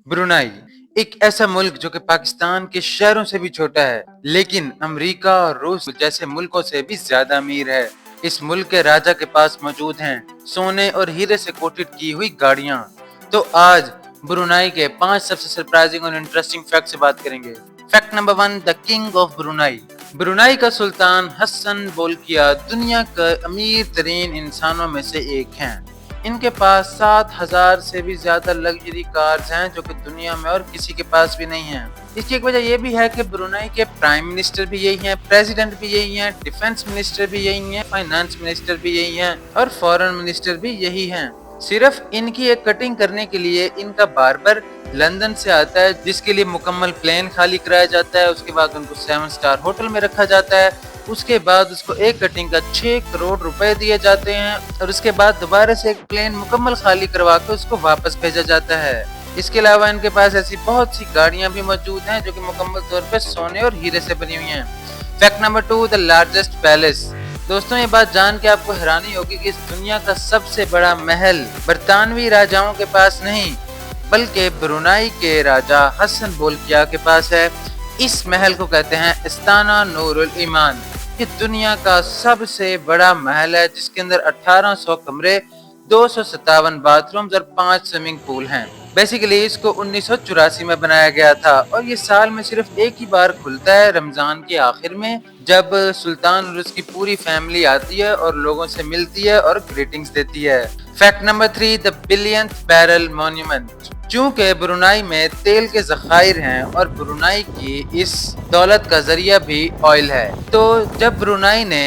Brunei एक ऐसा मुल्क जो कि पाकिस्तान के शहरों से भी छोटा है, लेकिन अमेरिका और रूस जैसे मुल्कों से भी ज्यादा अमीर है। इस मुल्क के राजा के पास मौजूद हैं सोने और हीरे से कोटेड की हुई गाड़ियां। तो आज ब्रुनाई के 5 सबसे सरप्राइजिंग और इंटरेस्टिंग फैक्ट से बात करेंगे। Fact number 1, the king of Brunei. Brunei का सुल्तान हसन बोल्किया दुनिया के अमीर तरीन इंसानों में से एक हैं। इनके पास 7,000 से भी ज्यादा लग्जरी कार्स हैं जो कि दुनिया में और किसी के पास भी नहीं है। इसकी एक वजह यह भी है कि ब्रुनाई के प्राइम मिनिस्टर भी यही हैं, प्रेसिडेंट भी यही हैं, डिफेंस मिनिस्टर भी यही हैं, फाइनेंस मिनिस्टर भी यही हैं और फॉरेन मिनिस्टर भी यही हैं। सिर्फ इनकी एक कटिंग करने के लिए इनका बार्बर लंदन से आता है, जिसके लिए मुकम्मल प्लेन खाली कराया जाता है। उसके बाद उनको 7 स्टार होटल में रखा जाता है। उसके बाद उसको एक कटिंग का 6 करोड़ रुपए दिए जाते हैं और उसके बाद दोबारा से एक प्लेन मुकम्मल खाली करवा के उसको वापस भेजा जाता है। इसके अलावा इनके पास ऐसी बहुत सी गाड़ियां भी मौजूद हैं जो कि मुकम्मल तौर पर सोने और हीरे से बनी हुई हैं। Fact number 2, the largest palace. दोस्तों, ये बात जान के आपको हैरानी होगी कि इस दुनिया का सबसे बड़ा महल बरतानवी राजाओं के पास नहीं, बल्कि ब्रुनाई के राजा हसन बोल्किया के पास है। इस महल को कहते हैं इस्ताना नूरुल ईमान। ये दुनिया का सबसे बड़ा महल है जिसके अंदर 1800 कमरे, 257 बाथरूम्स और 5 स्विमिंग पूल हैं। बेसिकली इसको 1984 में बनाया गया था और ये साल में सिर्फ एक ही बार खुलता है, रमजान के आखिर में, जब सुल्तान और उसकी पूरी फैमिली आती है और लोगों से मिलती है और ग्रीटिंग्स देती है। Fact number 3, the billionth barrel monument. चूंकि ब्रुनाई में तेल के जखायर हैं और ब्रुनाई की इस दौलत का जरिया भी ऑयल है, तो जब ब्रुनाई ने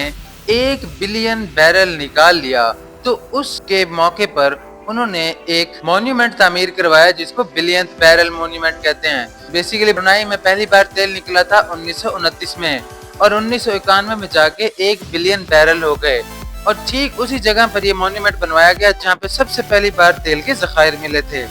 1 बिलियन बैरल निकाल लिया तो उसके मौके पर उन्होंने एक मॉन्यूमेंट तामीर करवाया जिसको बिलियंथ बैरल मॉन्यूमेंट कहते हैं। बेसिकली ब्रुनाई में पहली बार तेल निकला था 1929 में और 1991 में जाके 1 बिलियन बैरल हो गए और ठीक उसी जगह पर ये मॉन्यूमेंट बनवाया गया जहाँ पे सबसे पहली बार तेल के जखायर मिले थे।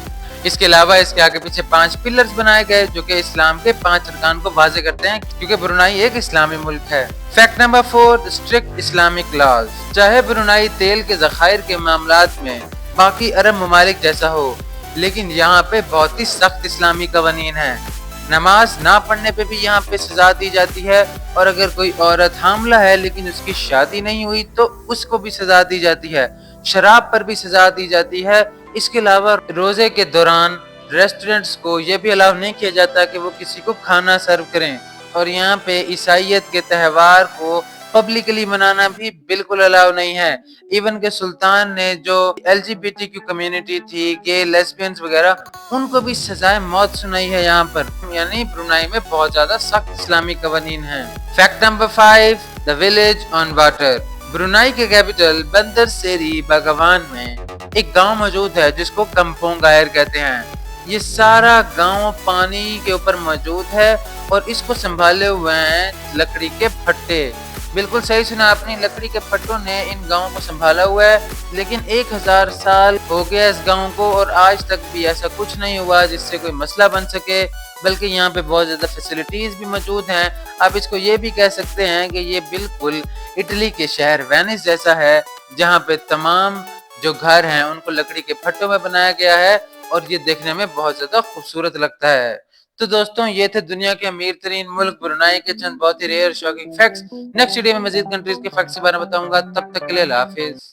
इसके अलावा इसके आगे पीछे 5 पिलर्स बनाए गए जो कि इस्लाम के 5 अरकान को वाजे करते हैं, क्योंकि ब्रुनाई एक इस्लामी मुल्क है। Fact number 4, strict Islamic laws. चाहे ब्रुनाई तेल के जखायर के मामलात में बाकी अरब ममालिक जैसा हो, लेकिन यहाँ पे बहुत ही सख्त इस्लामी कवानीन है। नमाज ना पढ़ने पे भी यहाँ पे सजा दी जाती है और अगर कोई औरत हामला है लेकिन उसकी शादी नहीं हुई तो उसको भी सजा दी जाती है। शराब पर भी सजा दी जाती है। इसके अलावा रोजे के दौरान रेस्टोरेंट्स को यह भी अलाउ नहीं किया जाता कि वो किसी को खाना सर्व करें और यहाँ पे ईसाइयत के त्यौहार को पब्लिकली मनाना भी बिल्कुल अलाउ नहीं है। इवन के सुल्तान ने जो LGBTQ कम्युनिटी थी, गे, लेस्बियंस वगैरह, उनको भी सजाए मौत सुनाई है यहाँ पर। यानी ब्रुनाई में बहुत ज्यादा सख्त इस्लामी कवानीन हैं। Fact number 5, the village on water. Brunei के कैपिटल बंदर सेरी बागवान में एक गांव मौजूद है जिसको कम्पोंग आयर कहते हैं। ये सारा गांव पानी के ऊपर मौजूद है और इसको संभाले हुए हैं लकड़ी के फट्टे। बिल्कुल सही सुना आपने, लकड़ी के फट्टों ने इन गांवों को संभाला हुआ है। लेकिन 1000 साल हो गया इस गांव को और आज तक भी ऐसा कुछ नहीं हुआ जिससे कोई मसला बन सके, बल्कि यहाँ पे बहुत ज्यादा फैसिलिटीज भी मौजूद हैं। आप इसको ये भी कह सकते हैं कि ये बिल्कुल इटली के शहर वेनिस जैसा है, जहाँ पे तमाम जो घर हैं उनको लकड़ी के फट्टों में बनाया गया है और ये देखने में बहुत ज्यादा खूबसूरत लगता है। तो दोस्तों, ये थे दुनिया के अमीर तरीन मुल्क ब्रुनाई के चंद बहुत ही rare shocking facts. Next video में मजीद कंट्रीज के फैक्ट्स के बारे में बताऊंगा। तब तक के लिए अल्लाह हाफिज।